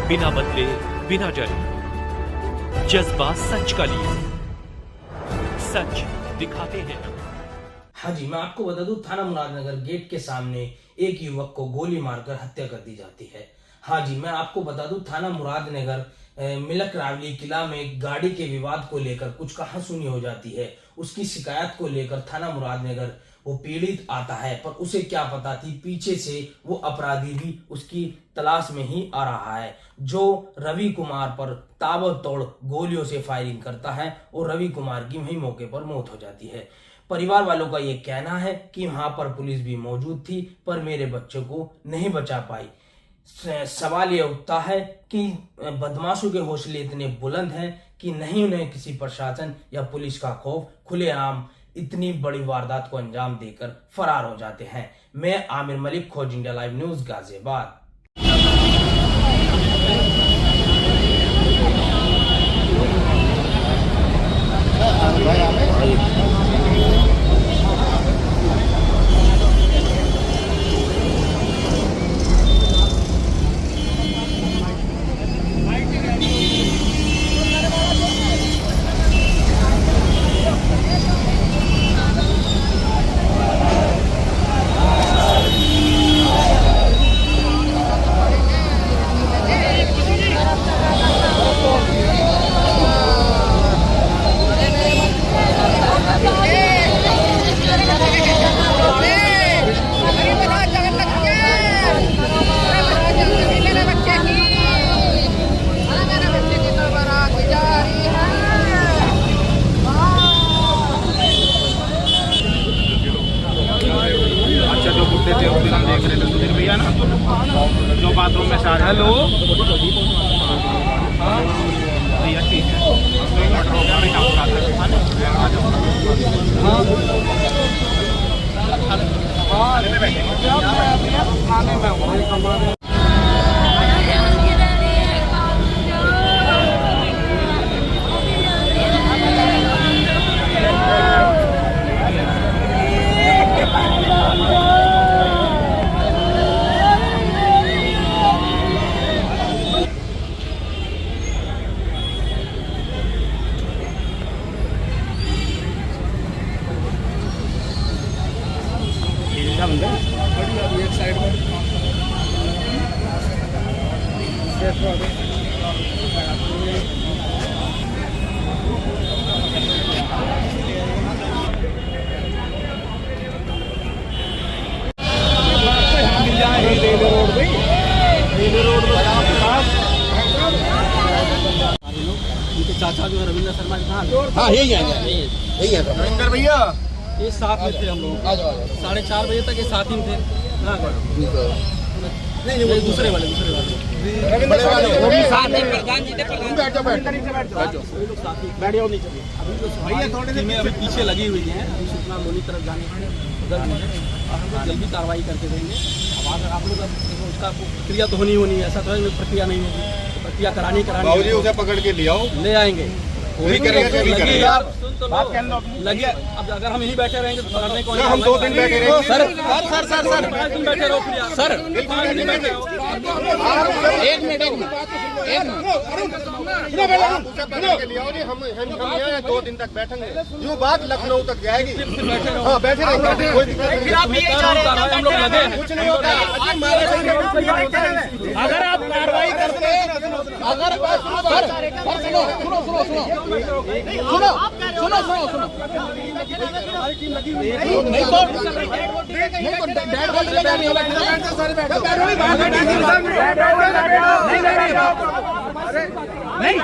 बिना बदले, बिना डरे, जज्बा सच का लिए, सच दिखाते हैं। हाँ जी, मैं आपको बता दूं, थाना मुरादनगर गेट के सामने एक युवक को गोली मारकर हत्या कर दी जाती है। हाँ जी, मैं आपको बता दूं, थाना मुरादनगर मिलक रावली किला में गाड़ी के विवाद को लेकर कुछ कहासुनी हो जाती है। उसकी शिकायत को लेकर थाना मुरादनगर वो पीड़ित आता है, पर उसे क्या पता थी पीछे से वो अपराधी भी उसकी तलाश में ही आ रहा है, जो रवि कुमार पर ताबड़तोड़ गोलियों से फायरिंग करता है और रवि कुमार की वहीं मौके पर मौत हो जाती है। परिवार वालों का ये कहना है कि वहां पर पुलिस भी मौजूद थी, पर मेरे बच्चे को नहीं बचा पाई। सवाल ये उठता है कि बदमाशों के हौसले इतने बुलंद हैं कि नहीं उन्हें किसी प्रशासन या पुलिस का खौफ, खुलेआम इतनी बड़ी वारदात को अंजाम देकर फरार हो जाते हैं। मैं आमिर मलिक, खोज इंडिया लाइव न्यूज, गाजियाबाद। थे उस दिन हम देख रहे थे सुधीर भैया ना, जो बाथरूम में सारे हेलो भैया ठीक है, 2 मिनट हो गया, मैं काम कराता हूँ। एक साइड में मिल जाए रेलवे रोड पे, रेलवे रोड उनके चाचा जो है रविंद्र शर्मा जी, हाँ यही है रविंद्र भैया, ये साथ में थे हम लोग, 4:30 बजे तक ये साथ ही थे। नहीं दूसरे वाले वो भी साथ में, प्रधान जी ने भैया थोड़े से में अभी पीछे लगी हुई है, अभी सूचना दोनों तरफ जाने उधर हम लोग जल्दी कार्रवाई करके देंगे। अब अगर आप लोग उसका प्रक्रिया तो होनी है, ऐसा तो है प्रक्रिया नहीं होगी, प्रक्रिया करानी उसे पकड़ के ले आएंगे, वो भी करेंगे यार, बात लगी। अब अगर हम यहीं बैठे रहेंगे तो पकड़ने को हम 2 दिन बैठे रहेंगे सर बैठे रहो सर, एक मिनट हम 2 दिन तक बैठेंगे, जो बात लखनऊ तक जाएगी, हाँ बैठे रहेंगे, हम लोग लगे कुछ नहीं होता। अगर आप कार्रवाई करते हैं, अगर सुनो नहीं तो नहीं,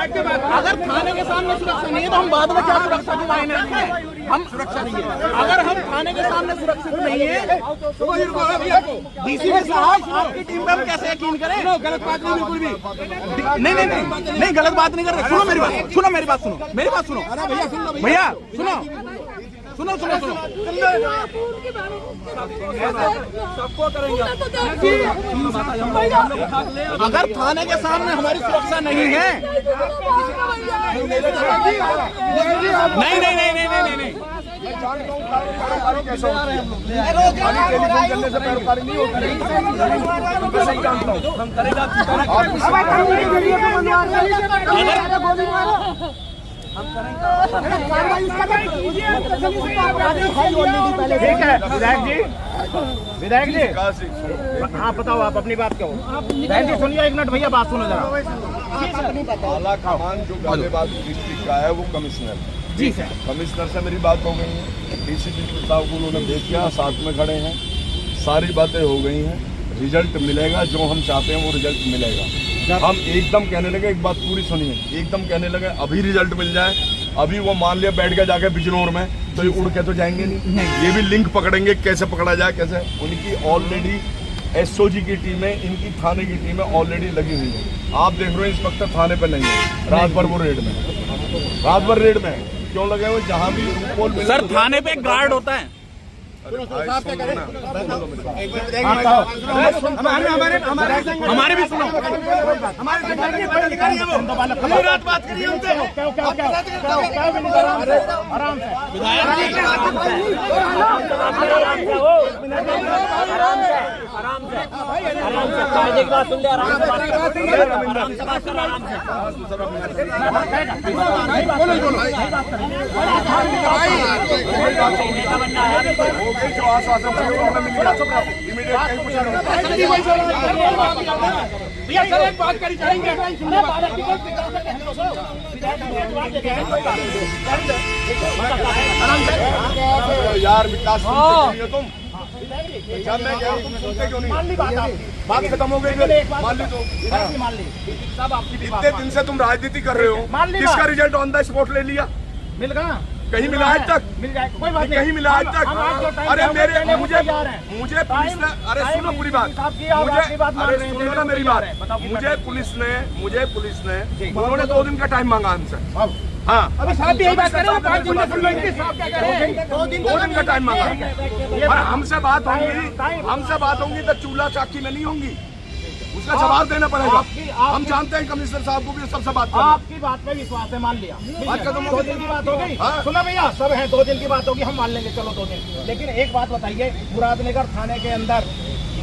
अगर थाने के सामने सुरक्षा नहीं है तो हम बाद में क्या सुरक्षा के मायने रखें? हम सुरक्षा नहीं है, अगर हम थाने के सामने सुरक्षित नहीं है तो डीसीपी साहब आपकी टीम पर हम कैसे यकीन करें? गलत बात नहीं, बिल्कुल भी नहीं गलत बात नहीं कर रहे। सुनो मेरी बात सुनो भैया सुनो सबको करेंगे। अगर थाने के सामने हमारी सुरक्षा नहीं है, नहीं मैं जानता हूँ पैरोकारी कैसे होती है। खाली टेलीफोन करने से पैरोकारी नहीं होती, मैं सही जानता हूँ। हम करेगा ठीक है विधायक जी हाँ बताओ आप अपनी बात कहो। बहन जी सुनिए एक मिनट भैया बात सुनो जरा। आला कमान जो गालिबाज डिस्ट्रिक्ट का है वो कमिश्नर है। जी सर। कमिश्नर से मेरी बात हो गई है, डीसीपी साहब को उन्होंने भेज दिया, साथ में खड़े हैं, सारी बातें हो गई हैं, रिजल्ट मिलेगा, जो हम चाहते हैं वो रिजल्ट मिलेगा। हम एकदम कहने लगे, एक बात पूरी सुनिए, एकदम कहने लगे अभी रिजल्ट मिल जाए, अभी वो मान लिया बैठ के जाके बिजनौर में, तो ये उड़ के तो जाएंगे नहीं, ये भी लिंक पकड़ेंगे, कैसे पकड़ा जाए कैसे। उनकी ऑलरेडी एसओजी की टीमें, इनकी थाने की टीमें ऑलरेडी लगी हुई है। आप देख रहे हो इंस्पेक्टर थाने पे नहीं है, रात भर वो रेड में, रात भर रेड में क्यों लगे हुए, जहाँ भी रूपपोल सर थाने पे एक गार्ड होता है। हमारे भी सुनो, रात बात करिए उनसे, आराम जो आश्वासन भैया सर एक बात करी जाएंगे यार विकास तुम जब मैं कह रहा हूं तुम सुनते क्यों नहीं? बात खत्म हो गई, मान ली तो सब आपकी इतने दिन से तुम राजनीति कर रहे हो, किसका रिजल्ट ऑन द स्पॉट ले लिया? मिल गया, कहीं मिला आज तक? मिल जाएगा, कोई बात नहीं, कहीं मिला आज तक? अरे मेरे मुझे पुलिस ने, अरे सुनो पूरी बात, अरे सुनो ना मेरी बात, मुझे पुलिस ने उन्होंने 2 दिन का टाइम मांगा हमसे। हाँ अभी साहब भी यही बात कर रहे हैं, 5 दिन में सुन लो, इनके साहब क्या कह रहे हैं, 2 दिन का टाइम मांगा। और हमसे बात होंगी तो चूल्हा चाकी में नहीं होंगी, उसका जवाब देना पड़ेगा। हम जानते हैं कमिश्नर साहब को भी सबसे बात करना। आपकी बात में विश्वास है, मान लिया, बात खत्म, 2 दिन की बात हो गई। सुना भैया, सब है 2 दिन की बात होगी, हम मान लेंगे, चलो 2 दिन। लेकिन एक बात बताइए, मुरादनगर थाने के अंदर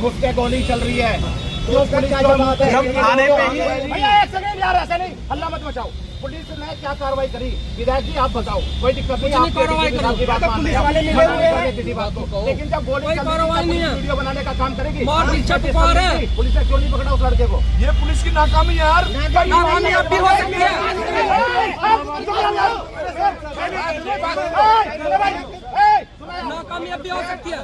घुस के गोली चल रही है, तो पुलिस थाने पे ही भैया, एक सेकंड यार, ऐसा नहीं, हल्ला मत मचाओ। पुलिस ने क्या कार्रवाई करी? विधायक जी आप बताओ, कोई दिक्कत नहीं, आप कार्रवाई करो, पुलिस वाले मिले हुए हैं किसी बात को, लेकिन जब गोली कार्रवाई नहीं है, वीडियो बनाने का काम करेगी, पुलिस ने क्यों नहीं पकड़ा उस लड़के को? ये पुलिस की नाकामी है यार, नाकामी अब भी हो सकती है। नाकामी अब भी हो सकती है।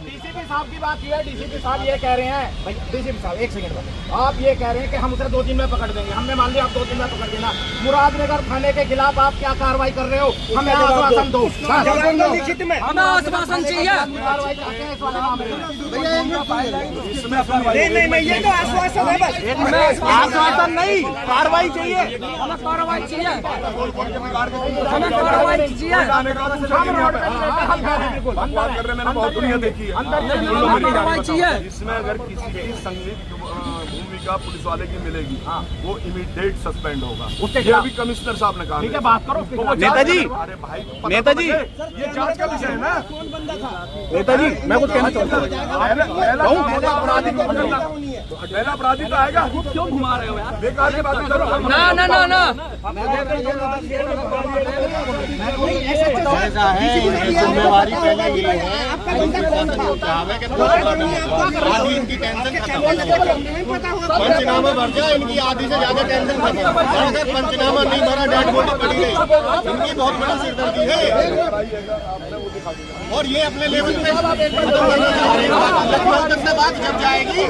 डीसीपी साहब की बात ये है, डीसीपी साहब ये कह रहे हैं, डीसीपी साहब एक सेकंड, आप ये कह रहे हैं कि हम उसे 2 दिन में पकड़ देंगे, हमने मान लिया आप 2 दिन में पकड़ देना। मुरादनगर थाने के खिलाफ आप क्या कार्रवाई कर रहे हो? हमें आश्वासन दो, लिखित में हमें आश्वासन चाहिए। कार्रवाई चाहते हैं इस वाले मामले में? नहीं, ये तो आश्वासन है बस, आश्वासन नहीं, कार्रवाई चाहिए, हमें कार्रवाई चाहिए, हमें कार्रवाई चाहिए। बात कर रहे, मैंने बहुत दुनिया देखी है, कार्रवाई चाहिए। इसमें अगर किसी की संलिप्त भूमिका पुलिस वाले की मिलेगी, वो इमीडिएट सस्पेंड होगा, ये अभी कमिश्नर साहब ने कहा। ठीक है, बात करो नेताजी। अरे भाई नेताजी, ये जांच का विषय है ना। नेताजी मैं कुछ कहना चाहता हूँ, पहला अपराधी को पकड़ना, पहला अपराधी तो आएगा, क्यों घुमा रहे हो यार? बेकार की बात करो ना। ऐसा है, जिम्मेवारी पहले ये है, आधी इनकी टेंशन खत्म, पंचनामा भर जाए, इनकी आधी से ज्यादा टेंशन खत्म। अगर पंचनामा नहीं भरा, डेड बॉडी पड़ी रही, इनकी बहुत बड़ी सिरदर्दी है। और ये अपने लेवल पे लखनऊ से बात जब जाएगी,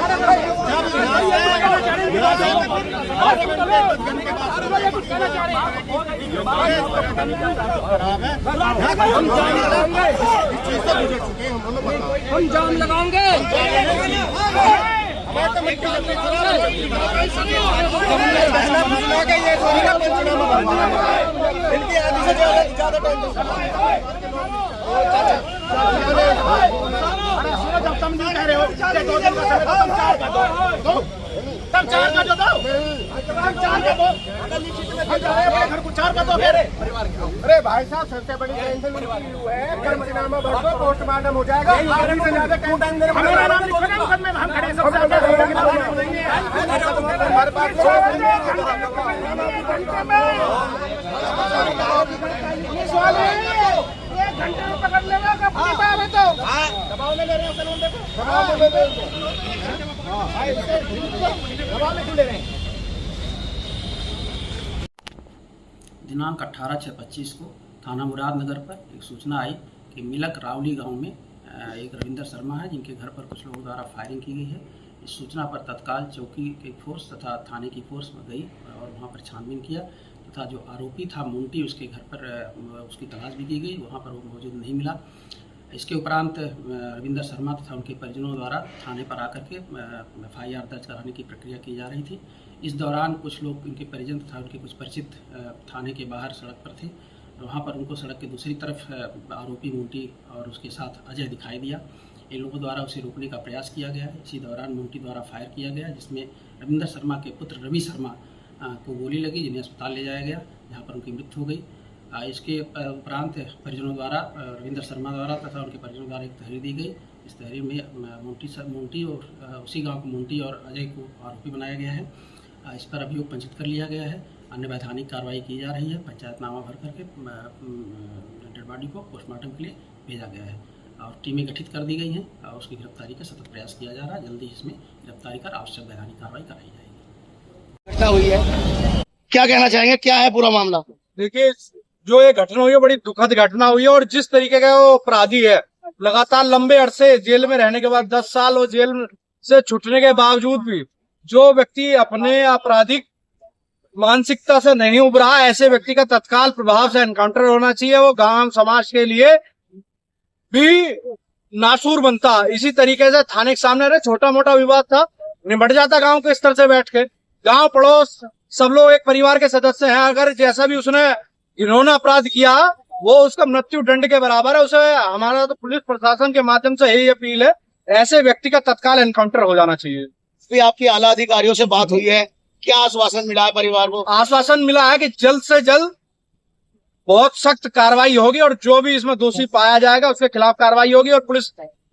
हम जाम लगाएंगे। इनकी आधी से ज्यादा जब तुम नहीं कह रहे हो, 2 दिन का समय तो तुम 4 कर दो। तब 4 का जो दो, तब 4 का दो, हम जा रहे हैं अपने घर को 4 का दो फिर। अरे भाई साहब, सबसे बड़ी टेंशन है पंचनामा भर दो, पोस्टमार्टम हो जाएगा। आदमी से ज्यादा क्यों टाइम दे रहे हो? हमारा नाम लिखो ना मुकदमे में, हम खड़े हैं सबसे आगे। हमारे पास सवाल है, 1 घंटे में पकड़ लेगा का पुलिस आ रहे तो दबाव में ले रहे हो कानून, देखो दबाव में ले रहे हो, दबाव में क्यों ले रहे हैं? दिनांक 18/6/25 को थाना मुरादनगर पर एक सूचना आई कि मिलक रावली गांव में एक रविंदर शर्मा है जिनके घर पर कुछ लोगों द्वारा फायरिंग की गई है। इस सूचना पर तत्काल चौकी की फोर्स तथा थाने की फोर्स में गई और वहां पर छानबीन किया तथा जो आरोपी था मुंटी, उसके घर पर उसकी तलाश भी की गई, वहां पर वो मौजूद नहीं मिला। इसके उपरांत रविंदर शर्मा तथा उनके परिजनों द्वारा थाने पर आकर के FIR दर्ज कराने की प्रक्रिया की जा रही थी। इस दौरान कुछ लोग, उनके परिजन तथा उनके कुछ परिचित थाने के बाहर सड़क पर थे। वहाँ पर उनको सड़क के दूसरी तरफ आरोपी मुंटी और उसके साथ अजय दिखाई दिया। इन लोगों द्वारा उसे रोकने का प्रयास किया गया है। इसी दौरान मुंटी द्वारा फायर किया गया, जिसमें रविंदर शर्मा के पुत्र रवि शर्मा को गोली लगी, जिन्हें अस्पताल ले जाया गया, जहाँ पर उनकी मृत्यु हो गई। इसके उपरांत परिजनों द्वारा, रविंदर शर्मा द्वारा तथा उनके परिजनों द्वारा एक तहरीर दी गई। इस तहरीर में मुंटी और उसी गांव को मुंटी और अजय को आरोपी बनाया गया है। इस पर अभियोग पंजीकृत कर लिया गया है। अन्य वैधानिक कार्रवाई की जा रही है। पंचायतनामा भर करके डेड बॉडी को पोस्टमार्टम के लिए भेजा गया है और टीमें गठित कर दी गई हैं और उसकी गिरफ्तारी का सतत प्रयास किया जा रहा है। जल्दी इसमें गिरफ्तारी कर आवश्यक वैधानिक कार्रवाई कराई जाएगी। घटना हुई है, क्या कहना चाहेंगे, क्या है पूरा मामला? देखिए, जो ये घटना हुई है बड़ी दुखद घटना हुई है और जिस तरीके का वो अपराधी है, लगातार लंबे अरसे जेल में रहने के बाद 10 साल और जेल से छूटने के बावजूद भी जो व्यक्ति अपने आपराधिक मानसिकता से नहीं उभरा, ऐसे व्यक्ति का तत्काल प्रभाव से एनकाउंटर होना चाहिए। वो गांव समाज के लिए भी नासूर बनता। इसी तरीके से थाने के सामने रहे छोटा मोटा विवाद था, निबट जाता गांव के स्तर से बैठ के। गांव पड़ोस सब लोग एक परिवार के सदस्य हैं। अगर जैसा भी उसने घिनौना अपराध किया, वो उसका मृत्यु दंड के बराबर है। उसे हमारा तो पुलिस प्रशासन के माध्यम से यही अपील है, ऐसे व्यक्ति का तत्काल एनकाउंटर हो जाना चाहिए। आपकी आला अधिकारियों से बात हुई है, क्या आश्वासन मिला है परिवार को? आश्वासन मिला है कि जल्द से जल्द बहुत सख्त कार्रवाई होगी और जो भी इसमें दोषी पाया जाएगा उसके खिलाफ कार्रवाई होगी। और पुलिस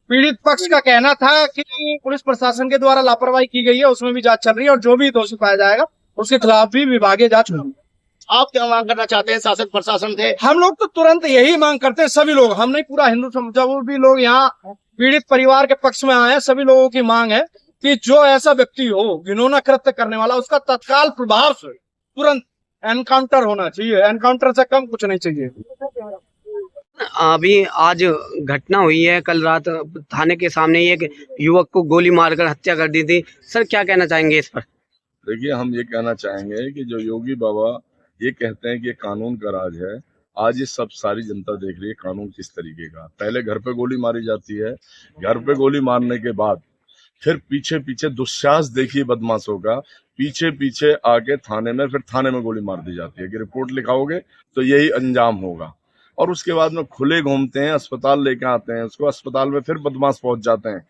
पीड़ित पक्ष का कहना था कि पुलिस प्रशासन के द्वारा लापरवाही की गई है, उसमें भी जांच चल रही है और जो भी दोषी पाया जाएगा उसके खिलाफ भी विभागीय जांच होगी। आप क्या मांग करना चाहते हैं शासन प्रशासन से? हम लोग तो तुरंत यही मांग करते हैं, सभी लोग, हम नहीं, पूरा हिंदू समाज, जो भी लोग यहाँ पीड़ित परिवार के पक्ष में आए हैं, सभी लोगों की मांग है कि जो ऐसा व्यक्ति हो घिनौना कृत्य करने वाला, उसका तत्काल प्रभाव से तुरंत एनकाउंटर होना चाहिए। एनकाउंटर से कम कुछ नहीं चाहिए। अभी आज घटना हुई है, कल रात थाने के सामने ही एक युवक को गोली मारकर हत्या कर दी थी। सर, क्या कहना चाहेंगे इस पर? देखिए, हम ये कहना चाहेंगे कि जो योगी बाबा ये कहते हैं कि ये कानून का राज है, आज ये सब सारी जनता देख रही है कानून किस तरीके का। पहले घर पे गोली मारी जाती है, घर पे गोली मारने के बाद फिर पीछे पीछे दुस्साहस देखिए बदमाशों का, पीछे पीछे आके थाने में, फिर थाने में गोली मार दी जाती है कि रिपोर्ट लिखाओगे तो यही अंजाम होगा। और उसके बाद में खुले घूमते हैं, अस्पताल लेके आते हैं उसको, अस्पताल में फिर बदमाश पहुंच जाते हैं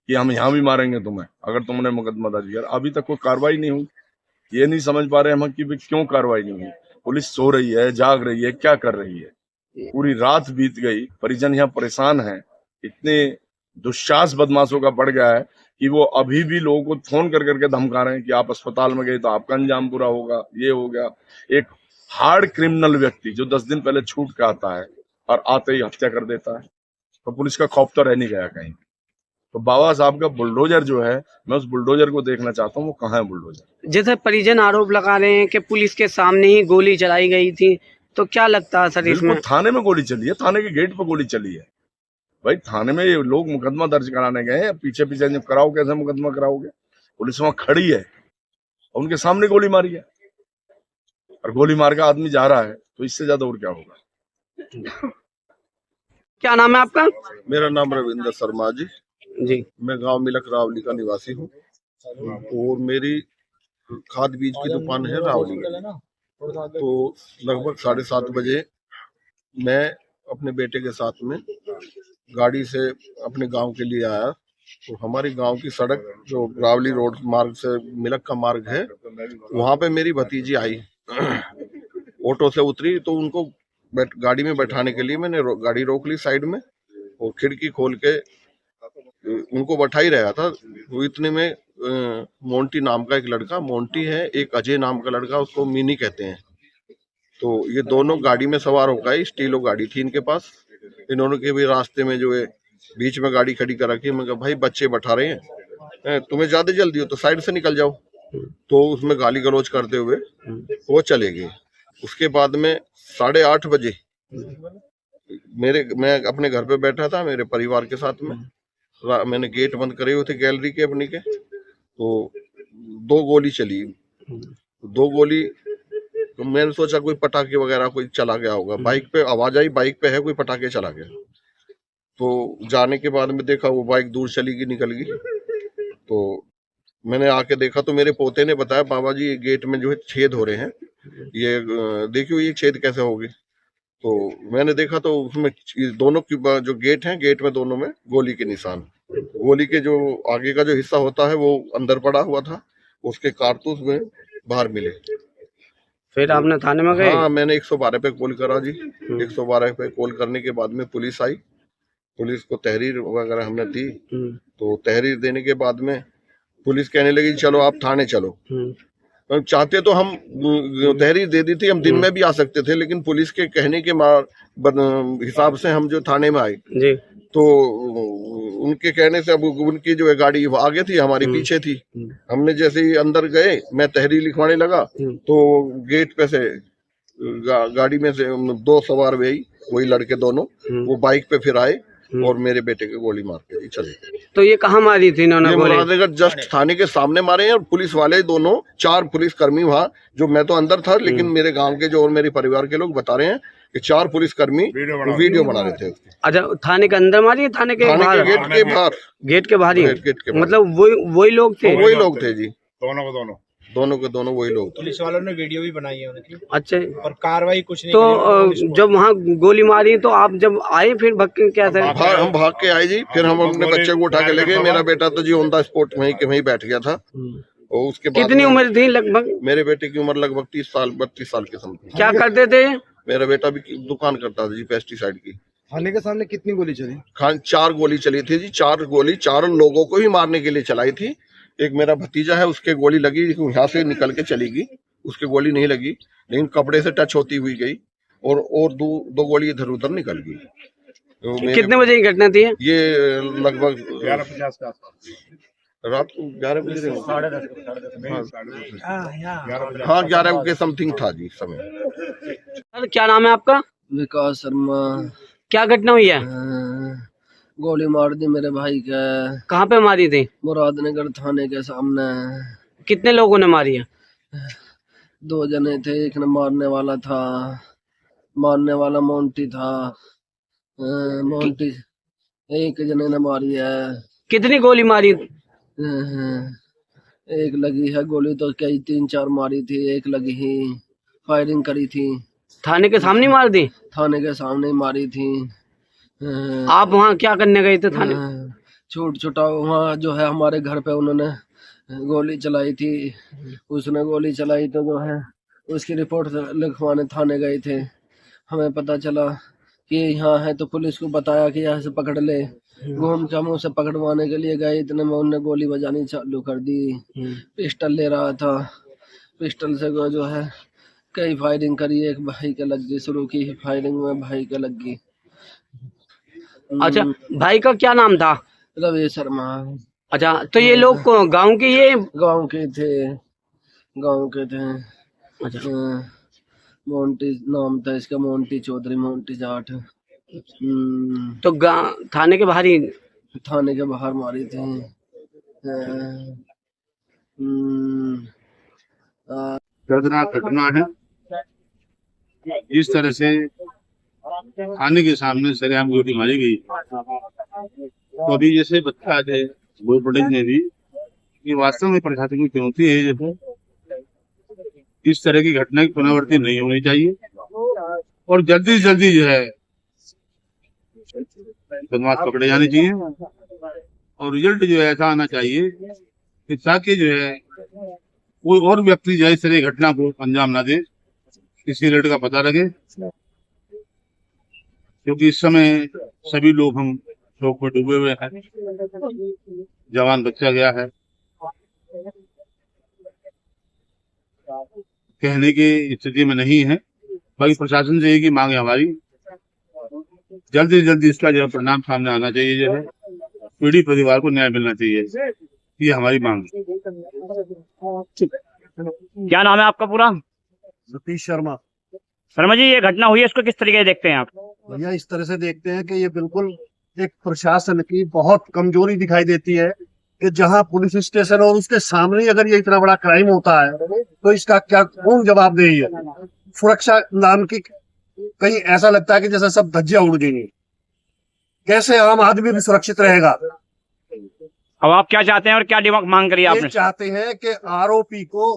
कि हम यहाँ भी मारेंगे तुम्हें अगर तुमने मुकदमा दर्ज किया। अभी तक कोई कार्रवाई नहीं हुई। ये नहीं समझ पा रहे हम कि क्यों कार्रवाई नहीं हुई। पुलिस सो रही है, जाग रही है, क्या कर रही है? पूरी रात बीत गई, परिजन यहाँ परेशान हैं। इतने दुस्साहस बदमाशों का बढ़ गया है कि वो अभी भी लोगों को फोन कर करके धमका रहे हैं कि आप अस्पताल में गए तो आपका अंजाम पूरा होगा, ये हो गया। एक हार्ड क्रिमिनल व्यक्ति जो 10 दिन पहले छूट के आता है और आते ही हत्या कर देता है, तो पुलिस का खौफ तो रह नहीं गया कहीं। तो बाबा साहब का बुलडोजर जो है, मैं उस बुलडोजर को देखना चाहता हूँ, वो कहाँ है बुलडोजर? जैसे परिजन आरोप लगा रहे हैं कि पुलिस के सामने ही गोली चलाई गई थी, तो क्या लगता है सर इसमें? थाने में गोली चली है, थाने के गेट पर गोली चली है। भाई थाने में लोग मुकदमा दर्ज कराने गए हैं, पीछे पीछे जब कराओ कैसे मुकदमा कराओगे? पुलिस वहां खड़ी है और उनके सामने गोली मारी है और गोली मार का आदमी जा रहा है, तो इससे ज्यादा और क्या होगा? क्या नाम है आपका? मेरा नाम रविंदर शर्मा जी। मैं गांव मिलक रावली का निवासी हूँ और मेरी खाद बीज की दुकान है रावली में। तो लगभग 7:30 बजे मैं अपने बेटे के साथ में गाड़ी से अपने गांव के लिए आया तो हमारी गांव की सड़क जो रावली रोड मार्ग से मिलक का मार्ग है, वहां पे मेरी भतीजी आई, ऑटो से उतरी, तो उनको गाड़ी में बैठाने के लिए मैंने गाड़ी रोक ली साइड में और खिड़की खोल के उनको बैठा ही रहा था। तो इतने में मोंटी नाम का एक लड़का, मोंटी है, एक अजय नाम का लड़का, उसको मिनी कहते हैं, तो ये दोनों गाड़ी में सवार होकर आई। स्टीलो गाड़ी थी इनके पास। इन्होंने के भी रास्ते में जो है बीच में गाड़ी खड़ी कर रखी। मैं कहा भाई बच्चे बैठा रहे हैं, तुम्हें ज्यादा जल्दी हो तो साइड से निकल जाओ। तो उसमें गाली गलौज करते हुए वो चले गए। उसके बाद में 8:30 बजे मैं अपने घर पे बैठा था मेरे परिवार के साथ में। मैंने गेट बंद करे हुए थे गैलरी के अपनी के, तो 2 गोली चली। 2 गोली तो मैंने सोचा कोई पटाखे वगैरह कोई चला गया होगा। बाइक पे आवाज आई, बाइक पे है, कोई पटाखे चला गया। तो जाने के बाद में देखा वो बाइक दूर चली गई, निकल गई। तो मैंने आके देखा तो मेरे पोते ने बताया, बाबा जी गेट में जो है छेद हो रहे हैं, ये देखियो ये छेद कैसे हो गए। तो मैंने देखा तो उसमें दोनों की जो गेट हैं, गेट में दोनों में गोली के निशान। गोली के जो आगे का जो हिस्सा होता है वो अंदर पड़ा हुआ था, उसके कारतूस में बाहर मिले। फिर आपने थाने में गए? हाँ, मैंने 112 पे कॉल करा जी। 112 पे कॉल करने के बाद में पुलिस आई। पुलिस को तहरीर वगैरह हमने दी। तो तहरीर देने के बाद में पुलिस कहने लगी चलो आप थाने चलो। चाहते तो हम तहरीर दे दी थी, हम दिन में भी आ सकते थे, लेकिन पुलिस के कहने के हिसाब से हम जो थाने में आए जी। तो उनके कहने से अब उनकी जो है गाड़ी आगे थी, हमारी पीछे थी। हमने जैसे ही अंदर गए, मैं तहरीर लिखवाने लगा तो गेट पे से गाड़ी में से 2 सवार वे आई, वही लड़के दोनों, वो बाइक पे फिर आए और मेरे बेटे के गोली मार के चले। तो ये कहाँ मारी थी इन्होंने? मुरादनगर जस्ट थाने के सामने मारे हैं। और पुलिस वाले दोनों 4 पुलिसकर्मी वहाँ, जो मैं तो अंदर था, लेकिन मेरे गांव के जो और मेरे परिवार के लोग बता रहे हैं कि 4 पुलिसकर्मी वीडियो बना रहे थे। अच्छा, थाने के अंदर मारी है? थाने के बाहर? गेट के बाहर। गेट के बाहर ही? गेट के बाहर। मतलब वही लोग थे? वही लोग थे जी, दोनों के दोनों वही लोग थे। पुलिस वालों ने वीडियो भी बनाई है उनकी। अच्छा, और कार्रवाई कुछ नहीं। तो जब वहाँ गोली मारी तो आप जब आए फिर भग के क्या था? हम भाग के आए जी। फिर हम अपने बच्चे को उठा के ले गए। मेरा बेटा तो जी ऑन द स्पॉट वहीं बैठ गया था। और उसके बाद कितनी उम्र थी लगभग? मेरे बेटे की उम्र लगभग 32 साल के समथिंग। क्या करते थे? मेरा बेटा भी दुकान करता था जी, पेस्टिसाइड की। थाने के सामने कितनी गोली चली? 4 गोली चली थी जी। 4 गोली 4 लोगों को ही मारने के लिए चलाई थी। एक मेरा भतीजा है, उसके गोली लगी, यहाँ से निकल के चली गई, उसके गोली नहीं लगी, लेकिन कपड़े से टच होती हुई गई। और 2 गोली इधर उधर निकल गई। तो कितने बजे की घटना थी? ये लगभग 11:50 के आसपास, रात को 11 बजे, 11:30। हाँ, 11 के समथिंग था जी समय। सर क्या नाम है आपका? विकास शर्मा। क्या घटना हुई है? गोली मार दी मेरे भाई का। कहाँ पे मारी थी? मुरादनगर थाने के सामने। कितने लोगों ने मारी है? 2 जने थे, एक ने मारने वाला था, मारने वाला मोंटी था। मोंटी एक जने ने मारी है। कितनी गोली मारी? एक लगी है गोली तो कई 3-4 मारी थी, एक लगी ही, फायरिंग करी थी। थाने के सामने मार दी? थाने के सामने मारी थी। आप वहाँ क्या करने गए थे थाने? छोटा वहाँ जो है हमारे घर पे उन्होंने गोली चलाई थी। उसने गोली चलाई तो जो है उसकी रिपोर्ट लिखवाने थाने गए थे। हमें पता चला कि यहाँ है तो पुलिस को बताया कि यहाँ से पकड़ ले। घूम के हम उसे पकड़वाने के लिए गए, इतने में उन्होंने गोली बजानी चालू कर दी। पिस्टल ले रहा था, पिस्टल से जो है कई फायरिंग करी। एक भाई के लग गई, शुरू की फायरिंग में भाई के लग गई। अच्छा, भाई का क्या नाम था? रवि शर्मा। अच्छा, तो ये लोग गांव के? ये गांव के थे, गांव के थे। अच्छा, मोंटी नाम था इसका, मोंटी चौधरी, मोंटी जाट। तो थाने के बाहर ही? थाने के बाहर मारी थी। दर्दनाक घटना है। जिस तरह से थाने के सामने सरेआम गोली मारी गई, तो अभी जैसे बता थे बोल पटेल ने भी कि वास्तव में प्रशासन की चुनौती है जो इस तरह की घटना की पुनरावृत्ति नहीं होनी चाहिए और जल्दी से जल्दी जो है बदमाश पकड़े जाने चाहिए और रिजल्ट जो है ऐसा आना चाहिए कि ताकि जो है कोई और व्यक्ति जो है इस तरह घटना को अंजाम ना दे, इसी रिजल्ट का पता लगे। क्योंकि इस समय सभी लोग हम शोक में डूबे हुए हैं, जवान बच्चा गया है, कहने की स्थिति में नहीं है। बाकी प्रशासन से एक ही मांग है हमारी, जल्दी से जल्दी इसका जो परिणाम सामने आना चाहिए, जो है पीड़ित परिवार को न्याय मिलना चाहिए, ये हमारी मांग है। क्या नाम है आपका पूरा? सतीश शर्मा। शर्मा जी, ये घटना हुई है, इसको किस तरीके से देखते हैं आप? भैया इस तरह से देखते हैं कि ये बिल्कुल एक प्रशासन की बहुत कमजोरी दिखाई देती है कि जहां पुलिस स्टेशन और उसके सामने अगर ये इतना बड़ा क्राइम होता है तो इसका क्या कौन जवाबदेही है? सुरक्षा नाम की कहीं ऐसा लगता है कि जैसे सब धज्जियां उड़ गई। कैसे आम आदमी भी सुरक्षित रहेगा? अब आप क्या चाहते हैं और क्या डिमांड मांग करी आपने? चाहते हैं कि आरोपी को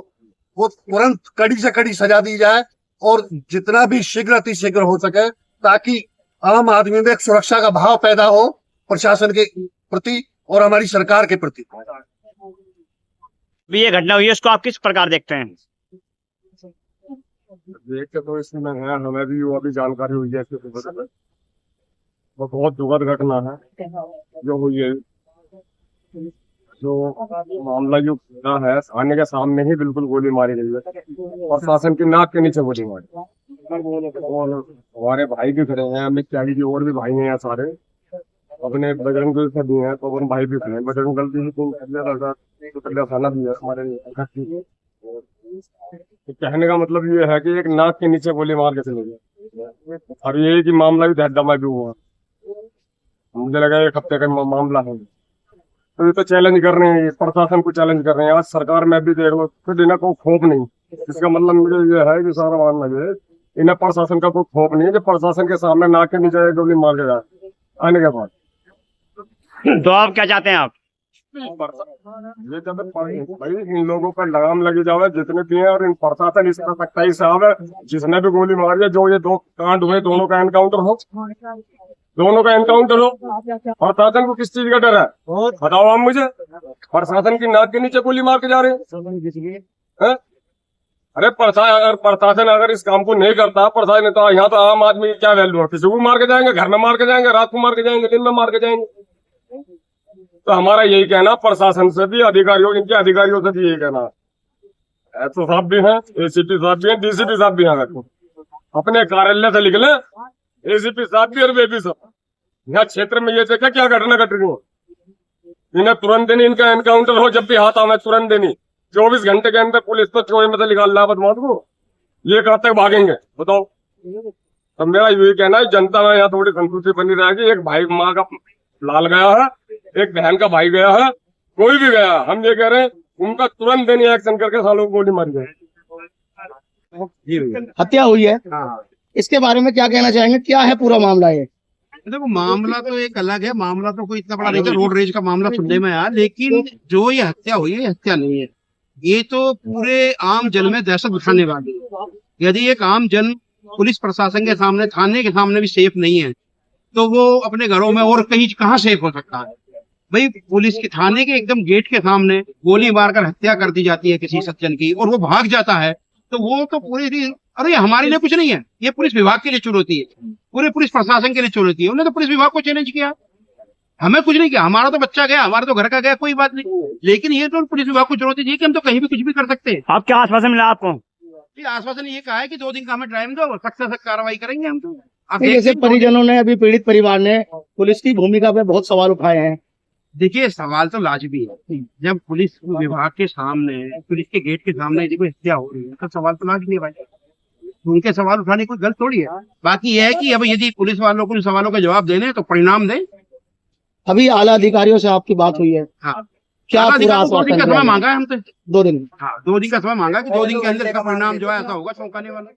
वो तुरंत कड़ी से कड़ी सजा दी जाए और जितना भी शीघ्र अतिशीघ्र हो सके, ताकि आम आदमी में एक सुरक्षा का भाव पैदा हो प्रशासन के प्रति और हमारी सरकार के प्रति। ये घटना हुई है, इसको आप किस प्रकार देखते हैं? देख के तो इसमें है, हमें भी वो अभी जानकारी हुई है इसके बारे में। वो बहुत दुखद घटना है जो हुई है। जो मामला जो है थाने के सामने ही बिल्कुल गोली मारी गई है, प्रशासन की नाक के नीचे गोली मारी। और हमारे भाई भी खड़े हैं, अमित त्यागी जी और भी भाई हैं सारे, अपने बजरंग दल से भी हैं, तो अपन भाई भी खड़े हैं। बजरंग दल भी थाना भी है हमारे। कहने का मतलब ये है कि एक नाक के नीचे गोली मार के चले गए। अब ये कि मामला भी दहदमा भी हुआ, मुझे लगा एक हफ्ते का मामला है। तो ये तो चैलेंज कर रहे हैं, प्रशासन को चैलेंज कर रहे हैं। आज सरकार में भी देख लो, फिर इन्हें कोई खौफ नहीं। इसका मतलब मुझे ये है कि सारा मानना है इन्हें प्रशासन का कोई खौफ नहीं है, जो प्रशासन के सामने नाक के नीचे गोली मार के जाए आने के बाद। तो आप क्या चाहते हैं आप? ये जब भाई इन लोगों पर लगाम लगी जावे जितने भी हैं, और इन प्रशासन इसका सख्ताई से आवे। जिसने भी गोली मारी है, जो ये दो कांड हुए, दोनों का एनकाउंटर हो, दोनों का एनकाउंटर हो। प्रशासन को किस चीज का डर है बताओ आप मुझे? प्रशासन की नाक के नीचे गोली मार के जा रहे हैं। अरे प्रशासन अगर इस काम को नहीं करता, प्रशासन तो यहाँ तो आम आदमी की क्या वैल्यू है? किसी को मार के जाएंगे, घर में मार के जाएंगे, रात को मार के जाएंगे, दिन में मार के जाएंगे। तो हमारा यही कहना प्रशासन से भी, अधिकारियों, इनके अधिकारियों से भी यही कहना है। एसओ साहब भी हैं, एसीपी साहब भी हैं, डीसीपी साहब भी हैं, अपने कार्यालय से लिख लें, एसीपी साहब भी और वे भी सब। यहाँ क्षेत्र में ये देखा क्या घटना घट रही है, इन्हें तुरंत देनी, इनका एनकाउंटर हो, जब भी हाथ आवे तुरंत देनी। 24 घंटे के अंदर पुलिस तो चोरी में से निकाल ला बदमाश को, ये कब तक भागेंगे बताओ? तो मेरा यही कहना है, जनता में यहाँ थोड़ी संतुष्टि बनी रहेगी। एक भाई माँ का लाल गया है, एक बहन का भाई गया है, कोई भी गया, हम ये कह रहे हैं उनका तुरंत देनी एक्शन करके सालों को गोली मारी जाए। हत्या हुई है, इसके बारे में क्या कहना चाहेंगे? क्या है पूरा मामला? ये देखो, मामला तो एक अलग है, मामला तो कोई इतना बड़ा नहीं था, रोड रेज का मामला सुनने में आया, लेकिन जो ये हत्या हुई है, ये हत्या नहीं है। ये तो पूरे आम जन में दहशत बिठाने वाली है। यदि एक आम जन पुलिस प्रशासन के सामने, थाने के सामने भी सेफ नहीं है, तो वो अपने घरों में और कहीं कहाँ सेफ हो सकता है? भाई, पुलिस के थाने के एकदम गेट के सामने गोली मारकर हत्या कर दी जाती है किसी सज्जन की, और वो भाग जाता है, तो वो तो पूरी, अरे हमारे लिए कुछ नहीं है, ये पुलिस विभाग के लिए चुनौती है, पूरे पुलिस प्रशासन के लिए चुनौती है। उन्होंने तो पुलिस विभाग को चैलेंज किया, हमें कुछ नहीं किया, हमारा तो बच्चा गया, हमारा तो घर का गया, कोई बात नहीं। लेकिन ये तो पुलिस विभाग को चुनौती दी कि हम तो कहीं भी कुछ भी कर सकते हैं। आप क्या आश्वासन मिला आपको? आश्वासन ये कहा है कि 2 दिन का हमें टाइम दो, सख्त से सख्त कार्रवाई करेंगे हम तो। जैसे परिजनों ने, अभी पीड़ित परिवार ने पुलिस की भूमिका पे बहुत सवाल उठाए हैं। देखिए, सवाल तो लाजमी है। जब पुलिस विभाग के सामने, पुलिस के गेट के सामने यदि कोई हत्या हो रही है, तो सवाल तो लाजमी है भाई, उनके सवाल उठाने कोई गलत थोड़ी है। बाकी यह है कि अब यदि पुलिस वालों को इन सवालों का जवाब देने तो परिणाम दें। अभी आला अधिकारियों से आपकी बात हुई है? हाँ, क्या पूरा 2 दिन का समय मांगा है हमसे? 2 दिन? हाँ, 2 दिन का समय मांगा कि 2 दिन के अंदर इसका परिणाम जो है ऐसा होगा चौंकाने वाला।